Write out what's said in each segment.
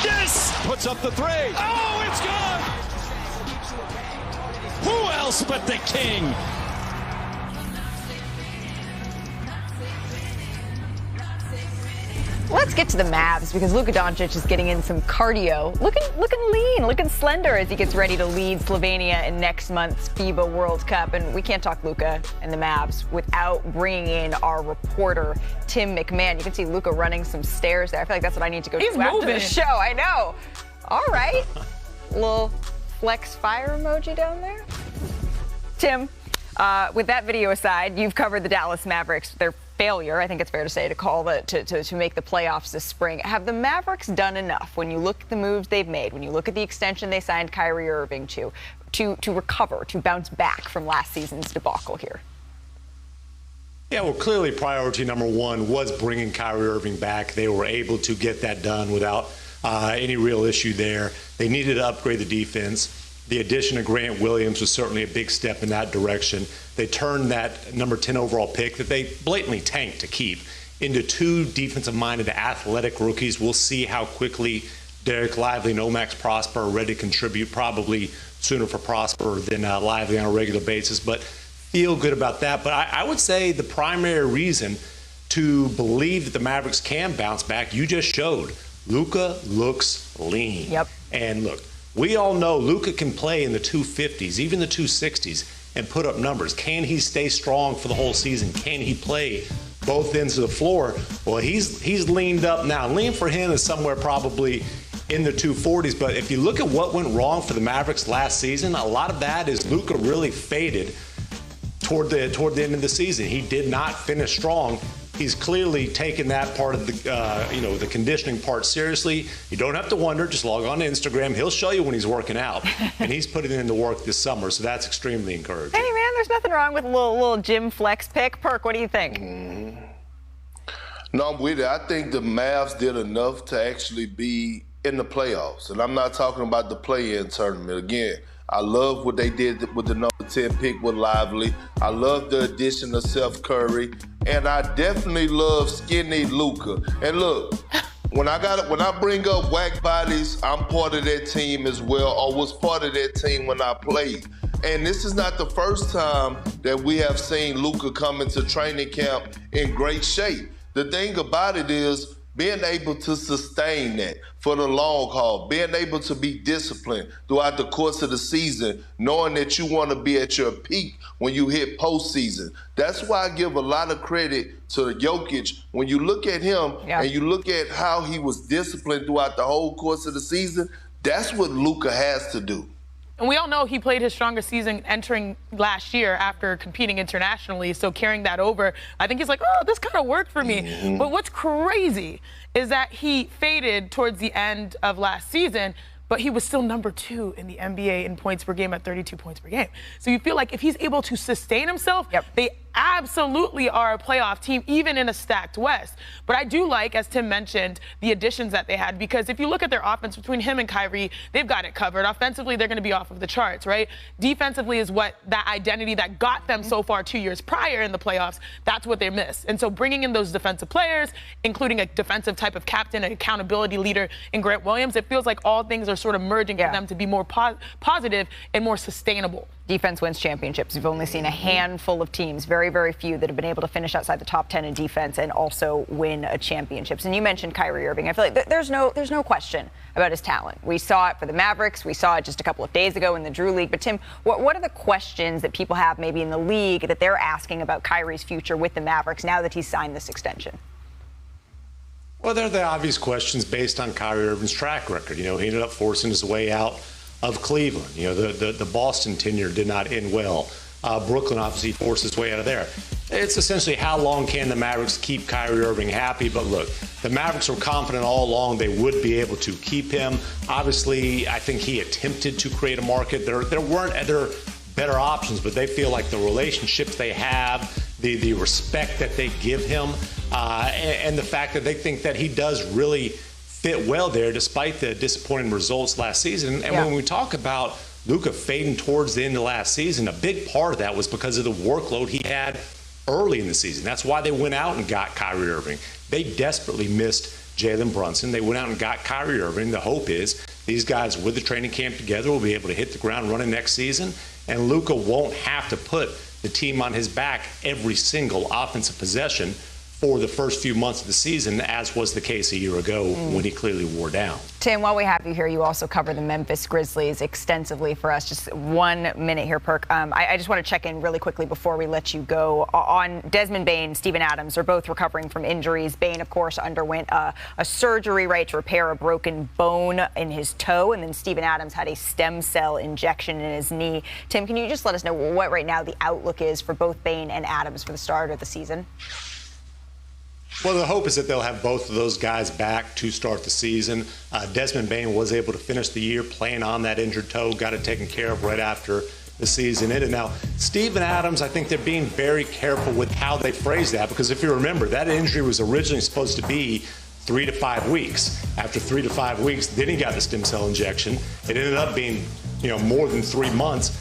Goodness! Puts up the three. Oh, it's gone! Who else but the king? Let's get to the Mavs because Luka Doncic is getting in some cardio, looking lean, looking slender as he gets ready to lead Slovenia in next month's FIBA World Cup. And we can't talk Luka and the Mavs without bringing in our reporter, Tim McMahon. You can see Luka running some stairs there. I feel like that's what I need to go do after the show. I know. All right. Little flex fire emoji down there. Tim, with that video aside, you've covered the Dallas Mavericks, their failure, I think it's fair to say, to make the playoffs this spring. Have the Mavericks done enough when you look at the moves they've made, when you look at the extension they signed Kyrie Irving to recover, to bounce back from last season's debacle here? Yeah, well, clearly priority number one was bringing Kyrie Irving back. They were able to get that done without any real issue there. They needed to upgrade the defense. The addition of Grant Williams was certainly a big step in that direction. They turned that number 10 overall pick that they blatantly tanked to keep into two defensive-minded athletic rookies. We'll see how quickly Derek Lively and Omax Prosper are ready to contribute, probably sooner for Prosper than Lively on a regular basis, but feel good about that. But I would say the primary reason to believe that the Mavericks can bounce back, you just showed. Luka looks lean. Yep. And look, we all know Luka can play in the 250s, even the 260s, and put up numbers. Can he stay strong for the whole season? Can he play both ends of the floor? Well, he's leaned up now. Lean for him is somewhere probably in the 240s. But if you look at what went wrong for the Mavericks last season, a lot of that is Luka really faded toward the end of the season. He did not finish strong. He's clearly taken that part of the conditioning part seriously. You don't have to wonder. Just log on to Instagram. He'll show you when he's working out. And he's putting in the work this summer, so that's extremely encouraging. Hey, man, there's nothing wrong with a little gym flex pick. Perk, what do you think? No, I'm with it. I think the Mavs did enough to actually be in the playoffs. And I'm not talking about the play-in tournament. Again, I love what they did with the number 10 pick with Lively. I love the addition of Seth Curry. And I definitely love skinny Luka. And look, when I bring up whack bodies, I'm part of that team as well, or was part of that team when I played. And this is not the first time that we have seen Luka come into training camp in great shape. The thing about it is being able to sustain that for the long haul, being able to be disciplined throughout the course of the season, knowing that you want to be at your peak when you hit postseason. That's why I give a lot of credit to Jokic. When you look at him and you look at how he was disciplined throughout the whole course of the season, that's what Luka has to do. And we all know he played his strongest season entering last year after competing internationally. So carrying that over, I think he's like, oh, this kind of worked for me. Mm-hmm. But what's crazy is that he faded towards the end of last season, but he was still number 2 in the NBA in points per game at 32 points per game. So you feel like if he's able to sustain himself, they absolutely are a playoff team, even in a stacked West. But I do like, as Tim mentioned, the additions that they had, because if you look at their offense between him and Kyrie, they've got it covered. Offensively, they're going to be off of the charts, right? Defensively is what that identity that got them so far 2 years prior in the playoffs, that's what they missed. And so bringing in those defensive players, including a defensive type of captain, an accountability leader in Grant Williams, it feels like all things are sort of merging for them to be more positive and more sustainable. Defense wins championships. We've only seen a handful of teams, very, very few, that have been able to finish outside the top 10 in defense and also win championships. And you mentioned Kyrie Irving. I feel like there's no question about his talent. We saw it for the Mavericks. We saw it just a couple of days ago in the Drew League. But, Tim, what are the questions that people have maybe in the league that they're asking about Kyrie's future with the Mavericks now that he's signed this extension? Well, they're the obvious questions based on Kyrie Irving's track record. He ended up forcing his way out of Cleveland. The Boston tenure did not end well. Brooklyn obviously forced his way out of there. It's essentially how long can the Mavericks keep Kyrie Irving happy? But look, the Mavericks were confident all along they would be able to keep him. Obviously, I think he attempted to create a market. There weren't other better options, but they feel like the relationships they have, the respect that they give him, and the fact that they think that he does really fit well there despite the disappointing results last season. And when we talk about Luka fading towards the end of last season, a big part of that was because of the workload he had early in the season. That's why they went out and got Kyrie Irving. They desperately missed Jalen Brunson. They went out and got Kyrie Irving. The hope is these guys with the training camp together will be able to hit the ground running next season, and Luka won't have to put the team on his back every single offensive possession for the first few months of the season, as was the case a year ago when he clearly wore down. Tim, while we have you here, you also cover the Memphis Grizzlies extensively for us. Just 1 minute here, Perk. I just want to check in really quickly before we let you go. On Desmond Bane, Steven Adams are both recovering from injuries. Bane, of course, underwent a surgery, right, to repair a broken bone in his toe, and then Steven Adams had a stem cell injection in his knee. Tim, can you just let us know what right now the outlook is for both Bane and Adams for the start of the season? Well, the hope is that they'll have both of those guys back to start the season. Desmond Bane was able to finish the year playing on that injured toe, got it taken care of right after the season ended. Now, Steven Adams, I think they're being very careful with how they phrase that, because if you remember, that injury was originally supposed to be 3 to 5 weeks. After 3 to 5 weeks, then he got the stem cell injection. It ended up being, more than 3 months.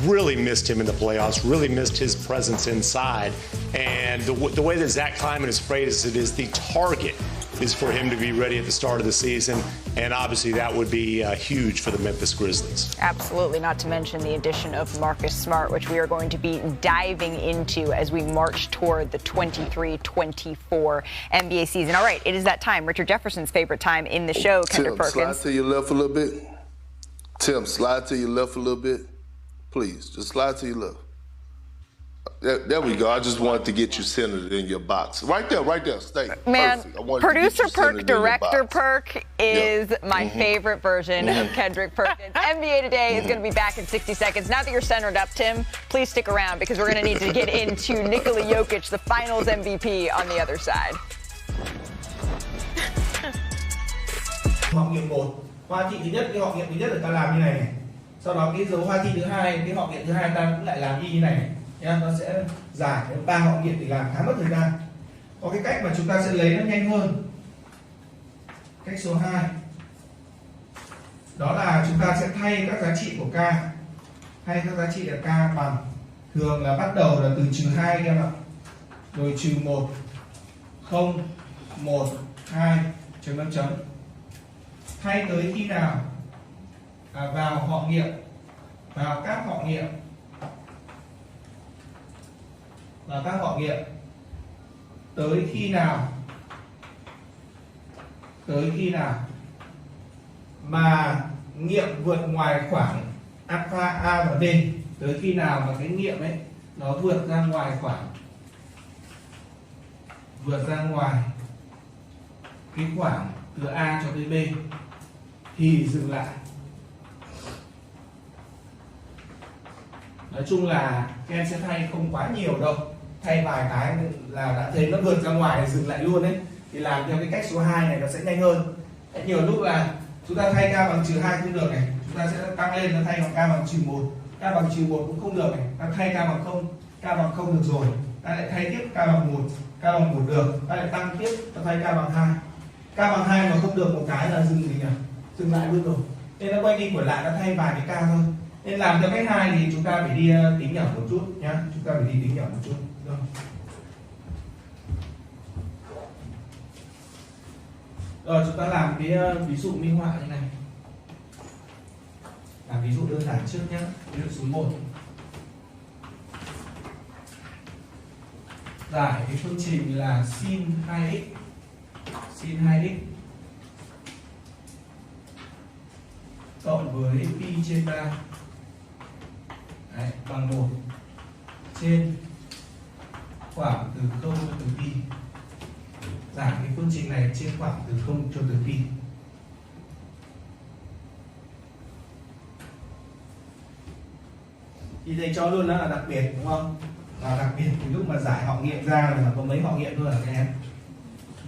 Really missed him in the playoffs, really missed his presence inside. And the way that Zach Kleiman has phrased it is the target is for him to be ready at the start of the season. And obviously that would be huge for the Memphis Grizzlies. Absolutely, not to mention the addition of Marcus Smart, which we are going to be diving into as we march toward the 23-24 NBA season. All right, it is that time, Richard Jefferson's favorite time in the show, Kendra Perkins. Slide to your left a little bit. Tim, slide to your left a little bit. Please, just slide to your left. There we go. I just wanted to get you centered in your box. Right there, Stay. Man, perfect. Producer Perk, Director Perk is my favorite version of Kendrick Perkins. NBA Today is going to be back in 60 seconds. Now that you're centered up, Tim, please stick around because we're going to need to get into Nikola Jokic, the finals MVP, on the other side. Họ nghiệm 1, hoa thị thứ nhất, cái họ nghiệm thứ nhất là ta làm như này này. Sau đó cái dấu hoa thị thứ hai, cái họ nghiệm thứ hai ta cũng lại làm y như này nhá, nó sẽ dài, 3 họ nghiệm thì làm khá mất thời gian. Có cái cách mà chúng ta sẽ lấy nó nhanh hơn. Cách số 2 đó là chúng ta sẽ thay các giá trị của k, thay các giá trị là k bằng, thường là bắt đầu là từ -2 em ạ, rồi -1, 0, 1, 2, chấm chấm chấm. Thay tới khi nào vào họ nghiệm, vào các họ nghiệm, vào các họ nghiệm, tới khi nào mà nghiệm vượt ngoài khoảng alpha a và b, tới khi nào mà cái nghiệm ấy nó vượt ra ngoài khoảng, vượt ra ngoài cái khoảng từ a cho tới b thì dừng lại. Nói chung là các em sẽ thay không quá nhiều đâu, thay vài cái là đã thấy nó vượt ra ngoài thì dừng lại luôn đấy. Thì làm theo cái cách số 2 này nó sẽ nhanh hơn. Nhiều lúc là chúng ta thay k bằng -2 không được này, chúng ta sẽ tăng lên, nó thay bằng k bằng -1, k bằng -1 cũng không được này, ta thay k bằng 0, k bằng 0 được rồi, ta lại thay tiếp k bằng 1, k bằng 1 được, ta lại tăng tiếp, ta thay k bằng 2, k bằng 2 mà không được một cái là dừng gì nhỉ? Dừng lại luôn rồi. Nên nó quay đi quẩn lại, nó thay vài cái k thôi. Nên làm theo cách 2 thì chúng ta phải đi tính nhỏ một chút nhá, chúng ta phải đi tính nhỏ một chút. Rồi. Rồi chúng ta làm cái ví dụ minh họa như này. Làm ví dụ đơn giản trước nhé. Ví dụ số 1. Giải cái phương trình là sin 2x. Sin 2x cộng với pi trên 3 bằng 1 trên khoảng từ 0 cho tới pi. Giải cái phương trình này trên khoảng từ 0 cho tới pi. Thì thầy cho luôn đó là đặc biệt, đúng không? Và đặc biệt thì lúc mà giải họ nghiệm ra là có mấy họ nghiệm thôi hả các em?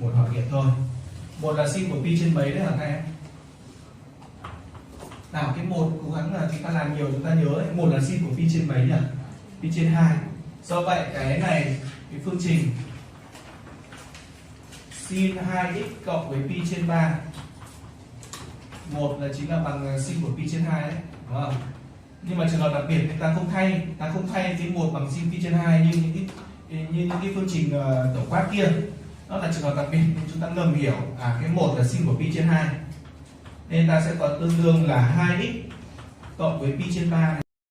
Một họ nghiệm thôi. Một là sin của pi trên mấy đấy hả các em? Nào cái một cố gắng là chúng ta làm nhiều, chúng ta nhớ đấy. Một là sin của pi trên mấy nhỉ? Pi trên 2. Do vậy cái này, cái phương trình sin 2x cộng với pi trên 3, một là chính là bằng sin của pi trên 2 đấy, đúng không? Nhưng mà trường hợp đặc biệt thì ta không thay cái một bằng sin pi trên 2 như những cái phương trình tổng quát kia. nó là trường hợp đặc biệt nên chúng ta ngầm hiểu cái 1 là sin của pi trên 2, nên ta sẽ có tương đương là 2x cộng với pi trên 3 này